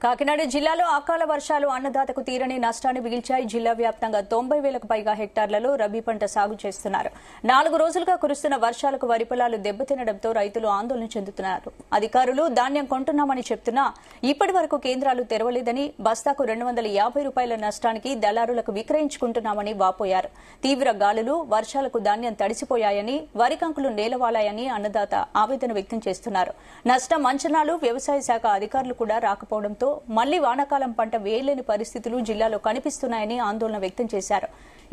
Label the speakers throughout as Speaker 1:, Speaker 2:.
Speaker 1: కాకినాడ జిల్లాలో అకాల వర్షాలు అన్నదాతకు తీరని నష్టాన్ని మిగిల్చాయి. జిల్లా వ్యాప్తంగా 90,000కు పైగా హెక్టార్లలో రబీ పంట సాగు చేస్తున్నారు. 4 రోజులుగా కురుస్తున్న వర్షాలకు వరి పొలాలు దెబ్బతినడంతో రైతులు ఆందోళన చెందుతున్నారు. అధికారులు ధాన్యం కొంటున్నామని చెప్తున్నా ఇప్పటి వరకు కేంద్రాలు తెరవలేదని, బస్తాకు 250 రూపాయల నష్టానికి దళారులకు విక్రయించుకుంటున్నామని వాపోయారు. తీవ్ర గాలులు, వర్షాలకు ధాన్యం తడిసిపోయాయని, వరి కంకులు నేలవాలాయని అన్నదాత ఆవేదన వ్యక్తం చేస్తున్నారు. నష్టం అంచనాలు వ్యవసాయ శాఖ అధికారులు కూడా రాకపోవడంతో మళ్లీ వానాకాలం పంట వేయలేని పరిస్థితులు జిల్లాలో కనిపిస్తున్నాయని ఆందోళన వ్యక్తం చేశారు.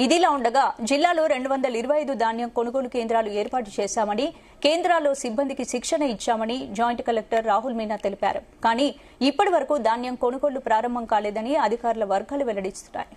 Speaker 1: ఇదిలా ఉండగా జిల్లాలో 225 ధాన్యం కొనుగోలు కేంద్రాలు ఏర్పాటు చేశామని, కేంద్రాల్లో సిబ్బందికి శిక్షణ ఇచ్చామని జాయింట్ కలెక్టర్ రాహుల్ మీనా తెలిపారు. కానీ ఇప్పటి వరకు ధాన్యం కొనుగోళ్లు ప్రారంభం కాలేదని అధికారుల వర్గాలు వెల్లడిస్తున్నాయి.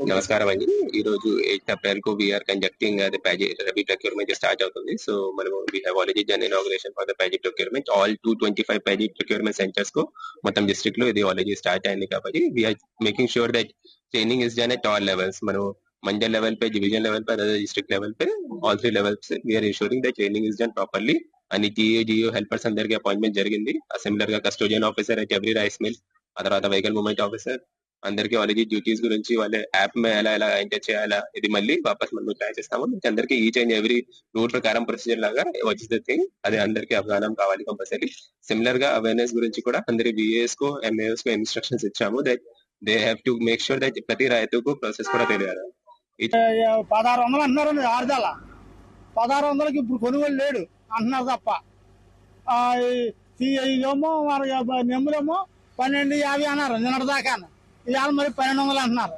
Speaker 2: నమస్కారం అండి. ఈ రోజు 8 April కు we're conducting the paddy rabi procurement start అవుతుంది. సో మనము we have already done inauguration for the paddy procurement. All 225 paddy procurement centres కు మొత్తం డిస్ట్రిక్ట్ లో ఇది ఆల్రెడీ స్టార్ట్ అయింది. కాబట్టి we're making sure that training is done at all levels. మనం mandal level पे, डिवीजन लेवल पे, अदर डिस्ट्रिक्ट लेवल पे, all 3 levels पे we are ensuring that training is done properly. and TA helpers అందరికి appointment జరిగింది. Similar గా custodian officer at every rice mill, ఆ తర్వాత వెహికల్ మూవ్మెంట్ ఆఫీసర్ అందరికి ఆల్రెడీ డ్యూటీస్ గురించి వాళ్ళ యాప్ మే ఎలా ఎంటర్ చేయాలా ఇది మళ్ళీ వాపస్ మనం ట్రై చేస్తాము. అందరికి ఈచ్ అండ్ ఎవ్రీ రూల్ ప్రకారం ప్రొసీజర్ లాగా వచ్చింది థింగ్ అది అందరికి అవగాహన కావాలి కంపల్సరీ. సిమిలర్ గా అవేర్నెస్ గురించి కూడా అందరి విఏఎస్ కు, ఎంఏఎస్ కు ఇన్స్ట్రక్షన్స్ ఇచ్చాము. That they have to make sure that ప్రతి రైతుకు ప్రాసెస్ కూడా తెలియాలి.
Speaker 3: 1600 అంటున్నారండి ఆరుదల 1600కి ఇప్పుడు కొనుగోలు లేడు అంటున్నారు తప్ప. ఏమో నెమ్ములేమో 1250 అన్నారు నిన్నటిదాకా. ఇవాళ మరి 1200 అంటున్నారు.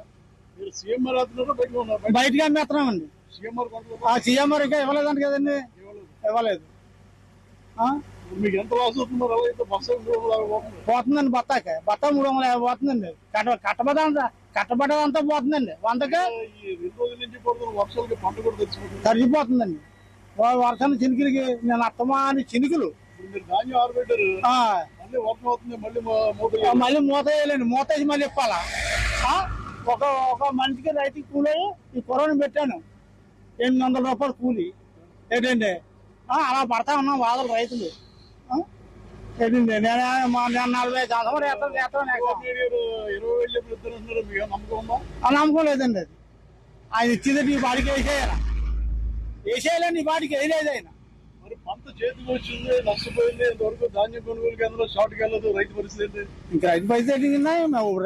Speaker 3: బయటగా అమ్మేస్తున్నామండి. సీఎంఆర్ ఇంకా ఇవ్వలేదంట కదండి, ఇవ్వలేదు. పోతుందండి బత్తాకి, బత్తా 350 పోతుందండి. కట్టబడ్డంతా పోతుందండి. 100కే తరిగిపోతుందండి. వర్షం చినుకులకి నేను అత్తమా అని చినుకులు మళ్ళీ మూత వేయాలండి. మూత వేసి మళ్ళీ ఇప్పాలా. ఒక మనిషికి రైతుకి కూలి ఈ కరోనా పెట్టాను 800 రూపాయలు కూలి. ఏంటండి అలా పడతా ఉన్నాం వాదలు రైతులు. ఏంటండి నేను 40 నమ్మకం లేదండి. అది ఆయన ఇచ్చిందంటే ఈ బాడికి వేసేయాలండి. ఈ బాడికి వేయలేదు ఆయన.
Speaker 4: మరి పంట చేతికి వచ్చింది, నష్టపోయింది. ఇంతవరకు ధాన్యం కొనుగోలు కేంద్రంలో షార్ట్కి వెళ్ళదు. రైతు పరిస్థితి ఏంటి?
Speaker 3: ఇంకా రైతు పరిస్థితి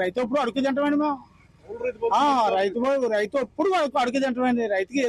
Speaker 3: రైతు ఎప్పుడు అడుగు తింటామండి మేము. రైతు ఎప్పుడు అడుగు తింటామండి. రైతుకి